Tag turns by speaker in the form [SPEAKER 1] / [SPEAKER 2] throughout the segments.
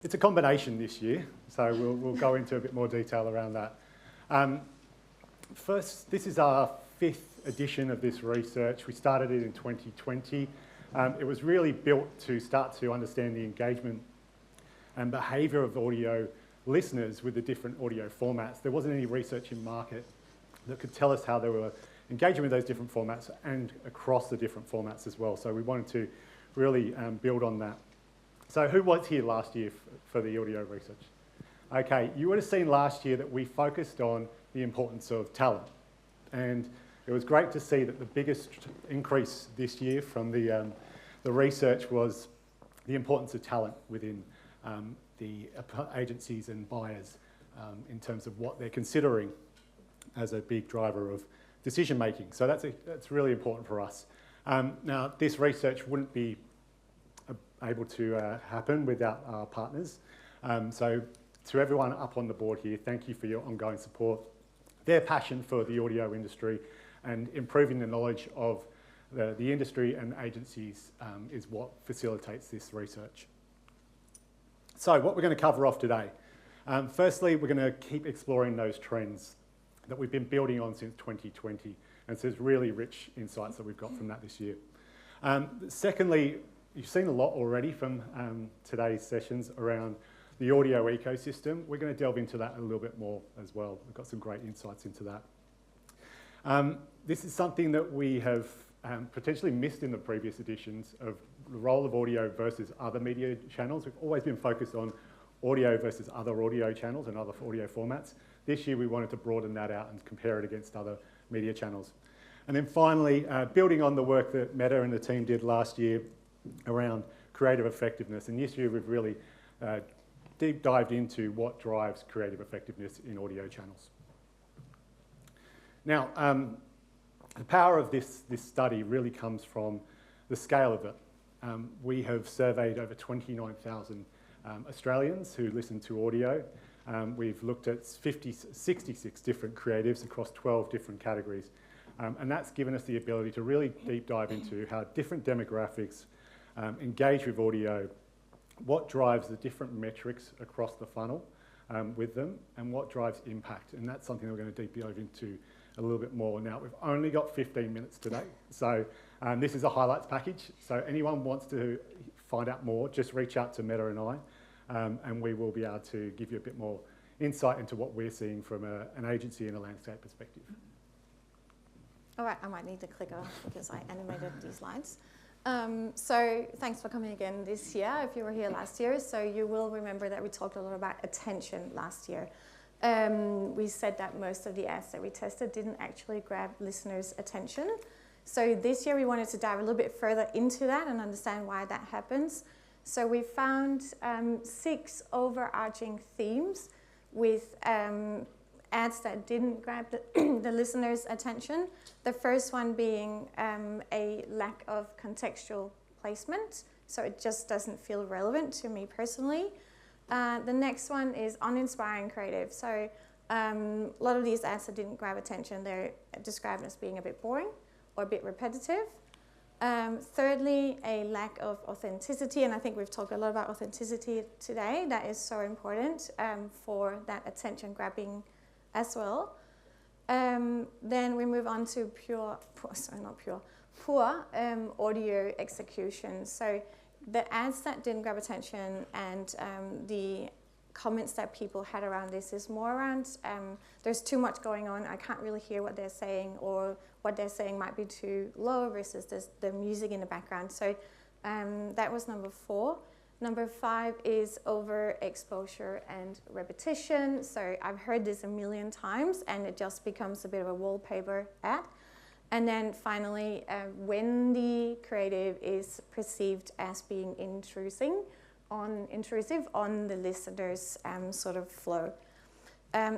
[SPEAKER 1] It's a combination this year, so we'll go into a bit more detail around that. First, this is our 5th edition of this research. We started it in 2020. It was really built to start to understand the engagement and behaviour of audio listeners with the different audio formats. There wasn't any research in market that could tell us how they were engaging with those different formats and across the different formats as well. So we wanted to really build on that. So who was here last year for the audio research? Okay, you would have seen last year that we focused on the importance of talent. And it was great to see that the biggest increase this year from the research was the importance of talent within the agencies and buyers in terms of what they're considering as a big driver of decision making. So that's really important for us. Now, this research wouldn't be able to happen without our partners. So to everyone up on the board here, thank you for your ongoing support. Their passion for the audio industry and improving the knowledge of the industry and agencies is what facilitates this research. So what we're going to cover off today. Firstly, we're going to keep exploring those trends that we've been building on since 2020. And so there's really rich insights that we've got from that this year. Secondly, you've seen a lot already from today's sessions around the audio ecosystem. We're going to delve into that a little bit more as well. We've got some great insights into that. This is something that we have potentially missed in the previous editions of the role of audio versus other media channels. We've always been focused on audio versus other audio channels and other audio formats. This year we wanted to broaden that out and compare it against other media channels. And then finally, building on the work that Meta and the team did last year around creative effectiveness. And this year we've really deep dived into what drives creative effectiveness in audio channels. Now, the power of this study really comes from the scale of it. We have surveyed over 29,000 Australians who listen to audio. We've looked at 66 different creatives across 12 different categories. And that's given us the ability to really deep dive into how different demographics engage with audio, what drives the different metrics across the funnel with them, and what drives impact. And that's something that we're going to deep dive into a little bit more. Now, we've only got 15 minutes today, so this is a highlights package. So anyone wants to find out more, just reach out to Meta and I, and we will be able to give you a bit more insight into what we're seeing from an agency and a landscape perspective.
[SPEAKER 2] All right, I might need the clicker because I animated these lines. So thanks for coming again this year, if you were here last year. So you will remember that we talked a lot about attention last year. We said that most of the ads that we tested didn't actually grab listeners' attention. So this year we wanted to dive a little bit further into that and understand why that happens. So we found 6 overarching themes with ads that didn't grab the listener's attention. The first one being a lack of contextual placement, so it just doesn't feel relevant to me personally. The next one is uninspiring creative. So a lot of these ads that didn't grab attention, they're described as being a bit boring or a bit repetitive. Thirdly, a lack of authenticity, and I think we've talked a lot about authenticity today. That is so important for that attention grabbing as well. Then we move on to poor audio execution. So the ads that didn't grab attention and the comments that people had around this is more around there's too much going on, I can't really hear what they're saying, or what they're saying might be too low versus the music in the background. So that was number 4. Number 5 is overexposure and repetition. So I've heard this a million times and it just becomes a bit of a wallpaper ad. And then finally, when the creative is perceived as being intrusive on the listener's sort of flow.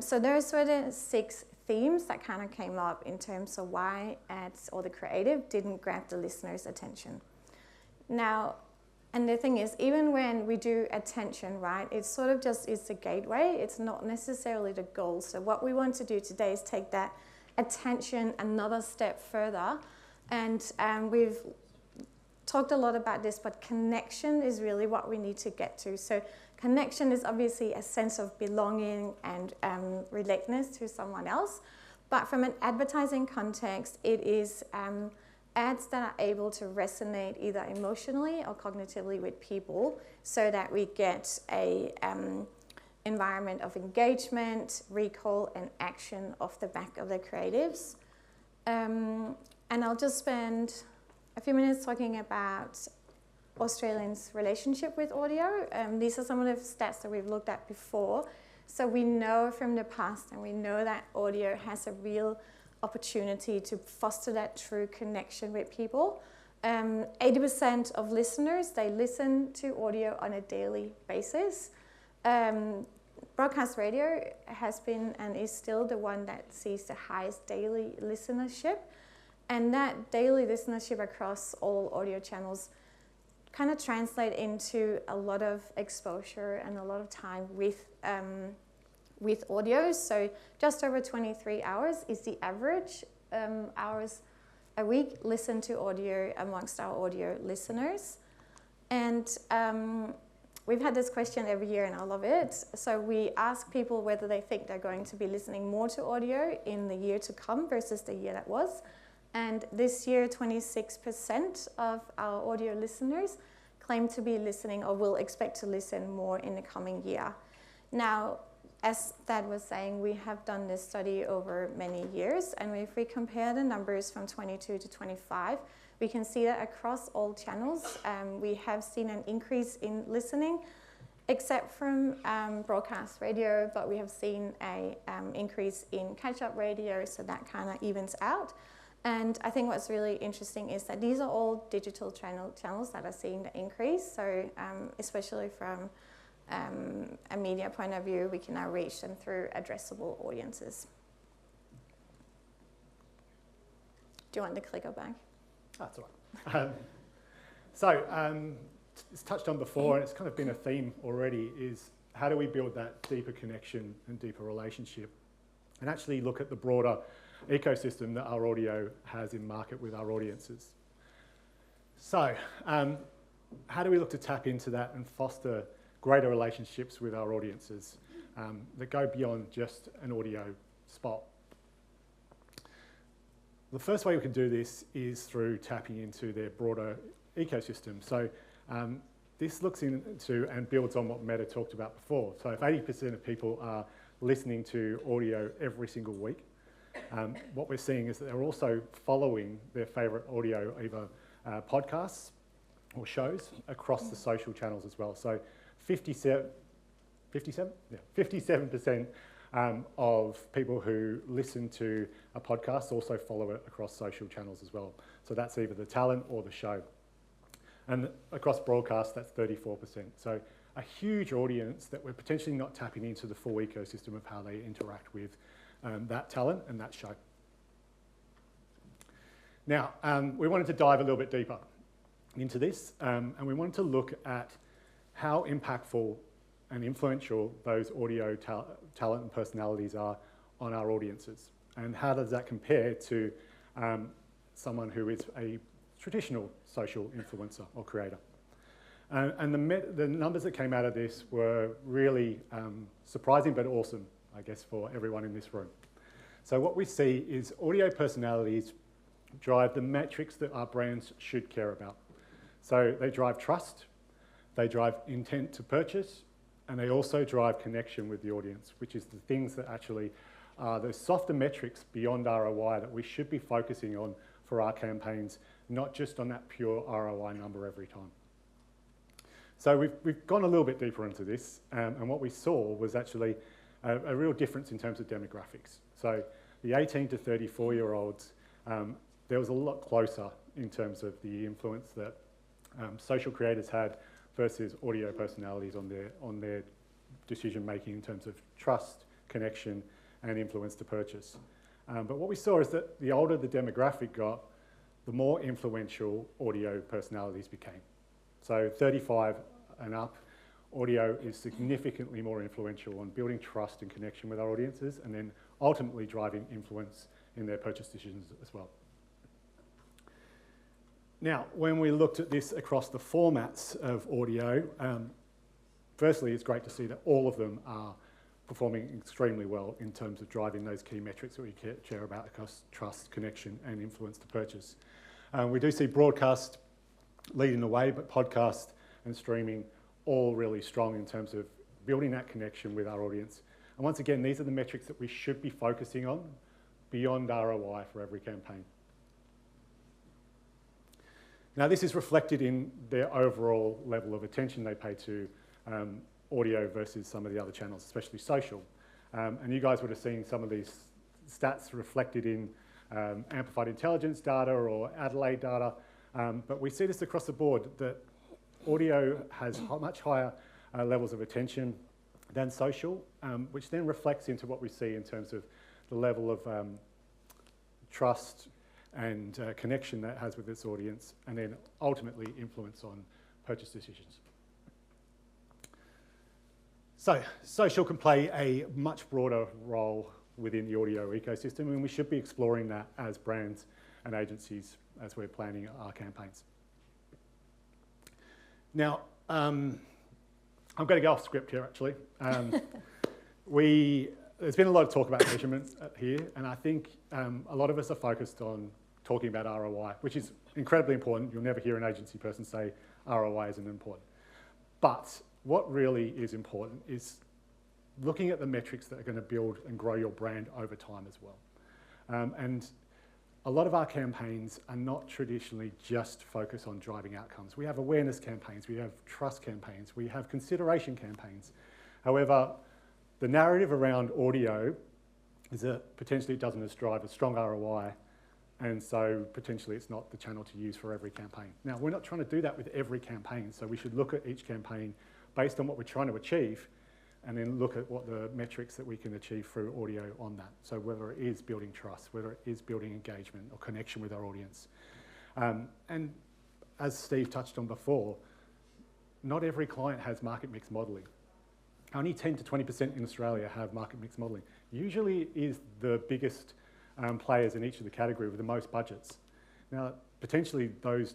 [SPEAKER 2] So those were the 6 themes that kind of came up in terms of why ads or the creative didn't grab the listener's attention. Now, and the thing is, even when we do attention, right, it's sort of just, it's a gateway. It's not necessarily the goal. So what we want to do today is take that attention another step further. And we've talked a lot about this, but connection is really what we need to get to. So Connection is obviously a sense of belonging and relatedness to someone else. But from an advertising context, it is ads that are able to resonate either emotionally or cognitively with people so that we get a environment of engagement, recall, and action off the back of the creatives. And I'll just spend a few minutes talking about Australians' relationship with audio. These are some of the stats that we've looked at before. So we know from the past, and we know that audio has a real opportunity to foster that true connection with people. 80% of listeners, they listen to audio on a daily basis. Broadcast radio has been and is still the one that sees the highest daily listenership. And that daily listenership across all audio channels kind of translate into a lot of exposure and a lot of time with audio. So just over 23 hours is the average hours a week listened to audio amongst our audio listeners. And we've had this question every year and I love it. So we ask people whether they think they're going to be listening more to audio in the year to come versus the year that was. And this year, 26% of our audio listeners claim to be listening or will expect to listen more in the coming year. Now, as Thad was saying, we have done this study over many years, and if we compare the numbers from 22 to 25, we can see that across all channels, we have seen an increase in listening, except from broadcast radio, but we have seen an increase in catch-up radio, so that kind of evens out. And I think what's really interesting is that these are all digital channels that are seeing the increase. So especially from a media point of view, we can now reach them through addressable audiences. Do you want the clicker back?
[SPEAKER 1] That's all right. It's touched on before, and it's kind of been a theme already, is how do we build that deeper connection and deeper relationship and actually look at the broader ecosystem that our audio has in market with our audiences. So how do we look to tap into that and foster greater relationships with our audiences that go beyond just an audio spot? The first way we can do this is through tapping into their broader ecosystem. So this looks into and builds on what Meta talked about before. So if 80% of people are listening to audio every single week, what we're seeing is that they're also following their favourite audio, either podcasts or shows across the social channels as well. So 57% of people who listen to a podcast also follow it across social channels as well. So that's either the talent or the show. And across broadcast, that's 34%. So a huge audience that we're potentially not tapping into the full ecosystem of how they interact with that talent and that show. Now, we wanted to dive a little bit deeper into this, and we wanted to look at how impactful and influential those audio talent and personalities are on our audiences, and how does that compare to someone who is a traditional social influencer or creator. And the numbers that came out of this were really surprising but awesome, I guess, for everyone in this room. So what we see is audio personalities drive the metrics that our brands should care about. So they drive trust, they drive intent to purchase, and they also drive connection with the audience, which is the things that actually are the softer metrics beyond ROI that we should be focusing on for our campaigns, not just on that pure ROI number every time. So we've gone a little bit deeper into this, and what we saw was actually a real difference in terms of demographics. So the 18 to 34-year-olds, there was a lot closer in terms of the influence that social creators had versus audio personalities on their decision-making in terms of trust, connection, and influence to purchase. But what we saw is that the older the demographic got, the more influential audio personalities became. So 35 and up, audio is significantly more influential on building trust and connection with our audiences, and then ultimately driving influence in their purchase decisions as well. Now, when we looked at this across the formats of audio, firstly, it's great to see that all of them are performing extremely well in terms of driving those key metrics that we care about across trust, connection, and influence to purchase. We do see broadcast leading the way, but podcast and streaming all really strong in terms of building that connection with our audience. And once again, these are the metrics that we should be focusing on beyond ROI for every campaign. Now, this is reflected in their overall level of attention they pay to audio versus some of the other channels, especially social. And you guys would have seen some of these stats reflected in amplified intelligence data or Adelaide data, but we see this across the board, that audio has much higher levels of attention than social, which then reflects into what we see in terms of the level of trust and connection that it has with its audience, and then ultimately influence on purchase decisions. So, social can play a much broader role within the audio ecosystem, and we should be exploring that as brands and agencies as we're planning our campaigns. Now, I'm going to go off script here, actually. There's been a lot of talk about measurement here, and I think a lot of us are focused on talking about ROI, which is incredibly important. You'll never hear an agency person say ROI isn't important. But what really is important is looking at the metrics that are going to build and grow your brand over time as well. And a lot of our campaigns are not traditionally just focused on driving outcomes. We have awareness campaigns, we have trust campaigns, we have consideration campaigns. However, the narrative around audio is that potentially it doesn't drive a strong ROI, and so potentially it's not the channel to use for every campaign. Now, we're not trying to do that with every campaign, so we should look at each campaign based on what we're trying to achieve, and then look at what the metrics that we can achieve through audio on that. So whether it is building trust, whether it is building engagement or connection with our audience. And as Steve touched on before, not every client has market mix modelling. Only 10 to 20% in Australia have market mix modelling. Usually it is the biggest players in each of the category with the most budgets. Now, potentially those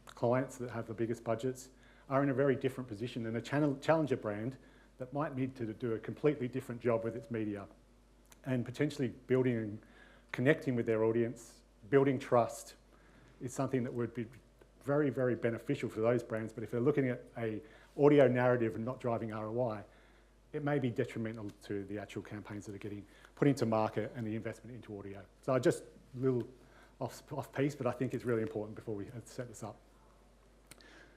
[SPEAKER 1] clients that have the biggest budgets are in a very different position than a challenger brand that might need to do a completely different job with its media, and potentially building and connecting with their audience, building trust is something that would be very, very beneficial for those brands. But if they're looking at a audio narrative and not driving ROI, it may be detrimental to the actual campaigns that are getting put into market and the investment into audio. So just a little off piece, but I think it's really important before we set this up.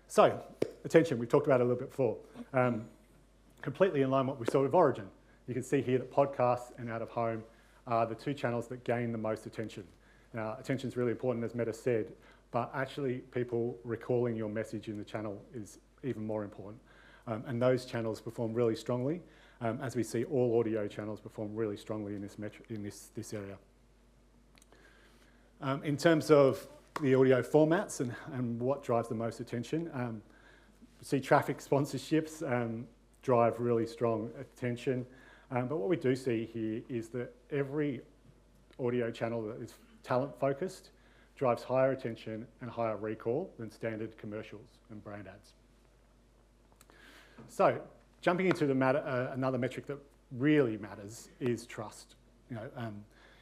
[SPEAKER 1] So, attention, we've talked about it a little bit before. Completely in line with what we saw with Origin. You can see here that podcasts and out of home are the two channels that gain the most attention. Now, attention is really important, as Meta said, but actually people recalling your message in the channel is even more important. And those channels perform really strongly, as we see all audio channels perform really strongly in this area. In terms of the audio formats and what drives the most attention, we see traffic sponsorships drive really strong attention. But what we do see here is that every audio channel that is talent focused drives higher attention and higher recall than standard commercials and brand ads. So, jumping into another metric that really matters is trust.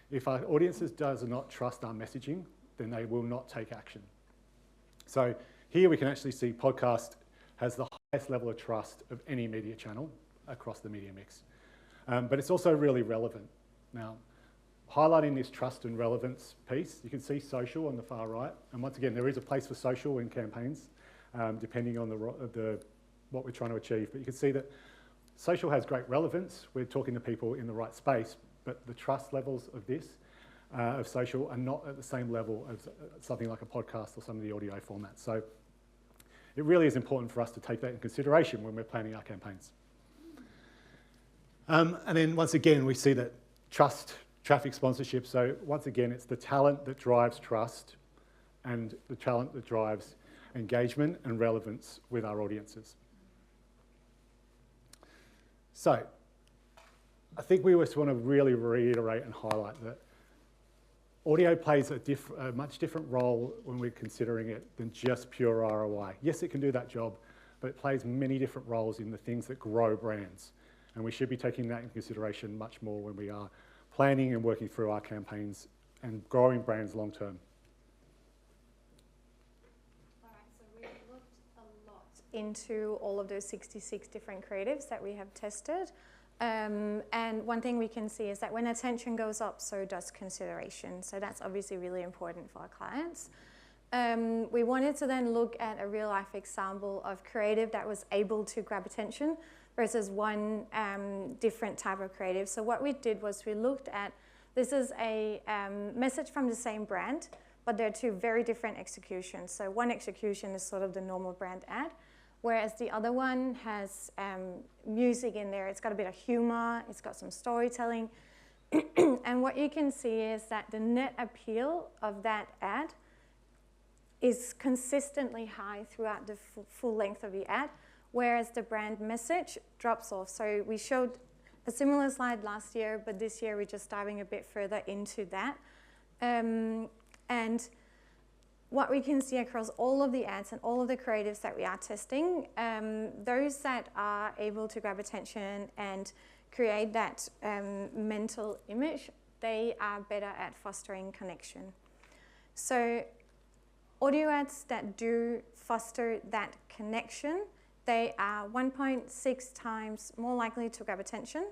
[SPEAKER 1] If our audiences does not trust our messaging, then they will not take action. So here we can actually see podcast has the highest level of trust of any media channel across the media mix. But it's also really relevant. Now, highlighting this trust and relevance piece, you can see social on the far right. And once again, there is a place for social in campaigns, depending on what we're trying to achieve. But you can see that social has great relevance. We're talking to people in the right space, but the trust levels of this, of social, are not at the same level as something like a podcast or some of the audio formats. So it really is important for us to take that in consideration when we're planning our campaigns. And then once again, we see that trust, traffic sponsorship. So once again, it's the talent that drives trust and the talent that drives engagement and relevance with our audiences. So I think we just want to really reiterate and highlight that audio plays a much different role when we're considering it than just pure ROI. Yes, it can do that job, but it plays many different roles in the things that grow brands. And we should be taking that into consideration much more when we are planning and working through our campaigns and growing brands long term.
[SPEAKER 2] All right, so we've looked a lot into all of those 66 different creatives that we have tested. And one thing we can see is that when attention goes up, so does consideration. So that's obviously really important for our clients. We wanted to then look at a real life example of creative that was able to grab attention versus one different type of creative. So what we did was we looked at, this is a message from the same brand, but they're two very different executions. So one execution is sort of the normal brand ad, whereas the other one has music in there. It's got a bit of humor, it's got some storytelling. And what you can see is that the net appeal of that ad is consistently high throughout the full length of the ad, whereas the brand message drops off. So we showed a similar slide last year, but this year we're just diving a bit further into that. And what we can see across all of the ads and all of the creatives that we are testing, those that are able to grab attention and create that mental image, they are better at fostering connection. So audio ads that do foster that connection, they are 1.6 times more likely to grab attention.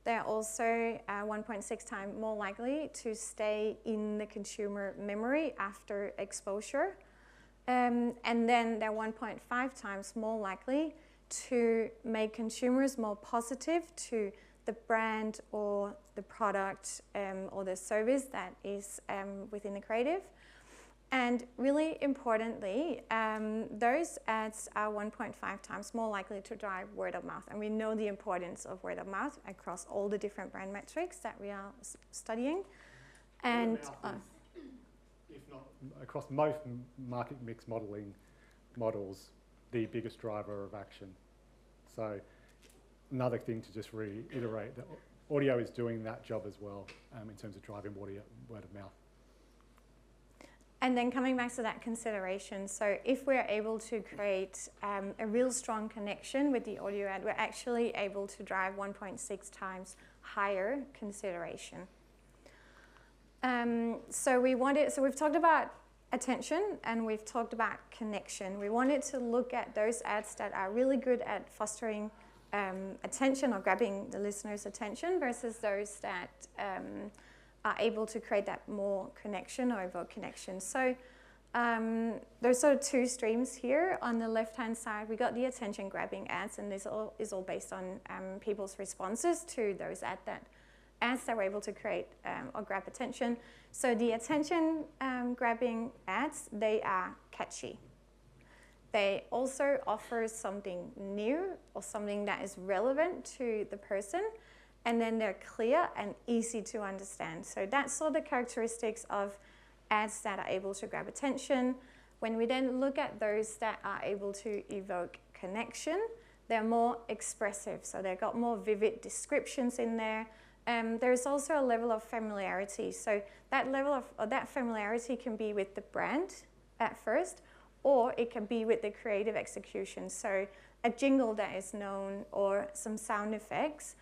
[SPEAKER 2] They're also 1.6 times more likely to stay in the consumer memory after exposure. And then they're 1.5 times more likely to make consumers more positive to the brand or the product or the service that is within the creative. And really importantly, those ads are 1.5 times more likely to drive word of mouth. And we know the importance of word of mouth across all the different brand metrics that we are studying. And
[SPEAKER 1] if not across most market mix modeling models, the biggest driver of action. So another thing to just reiterate that audio is doing that job as well in terms of driving word of mouth.
[SPEAKER 2] And then coming back to that consideration, so if we're able to create a real strong connection with the audio ad, we're actually able to drive 1.6 times higher consideration. So we've talked about attention and we've talked about connection. We wanted to look at those ads that are really good at fostering attention or grabbing the listener's attention versus those that are able to create that more connection or evoke connection. So there's sort of two streams here. On the left-hand side, we got the attention-grabbing ads, and this is all based on people's responses to those ads that were able to create or grab attention. So the attention-grabbing ads, they are catchy. They also offer something new or something that is relevant to the person, and then they're clear and easy to understand. So that's sort of the characteristics of ads that are able to grab attention. When we then look at those that are able to evoke connection, they're more expressive. So they've got more vivid descriptions in there. There's also a level of familiarity. So that level of that familiarity can be with the brand at first, or it can be with the creative execution. So a jingle that is known or some sound effects.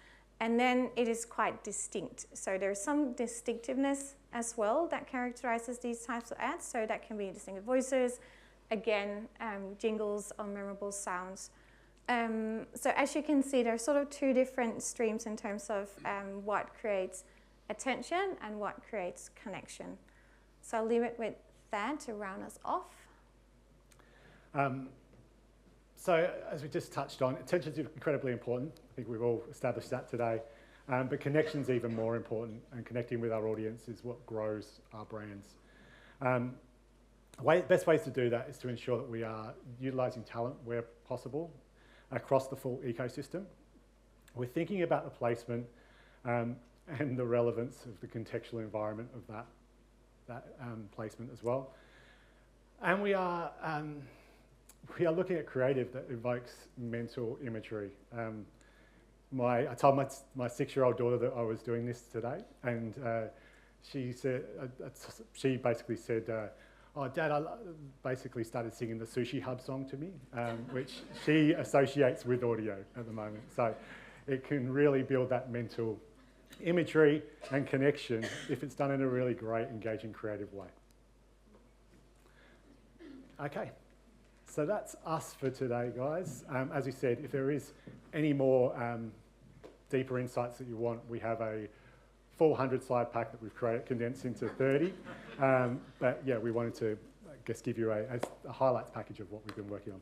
[SPEAKER 2] And then it is quite distinct. So there's some distinctiveness as well that characterizes these types of ads. So that can be distinctive voices, again, jingles or memorable sounds. So as you can see, there's sort of two different streams in terms of what creates attention and what creates connection. So I'll leave it with that to round us off.
[SPEAKER 1] So as we just touched on, attention is incredibly important. I think we've all established that today. But connection's even more important, and connecting with our audience is what grows our brands. Best ways to do that is to ensure that we are utilising talent where possible across the full ecosystem. We're thinking about the placement and the relevance of the contextual environment of that placement as well. And we are looking at creative that evokes mental imagery. I told my 6-year-old daughter that I was doing this today, and she basically said, Oh, Dad, basically started singing the Sushi Hub song to me, which she associates with audio at the moment. So it can really build that mental imagery and connection if it's done in a really great, engaging, creative way. Okay, so that's us for today, guys. As you said, if there is any more deeper insights that you want, we have a 400 slide pack that we've condensed into 30. But yeah, we wanted to, I guess, give you a highlights package of what we've been working on.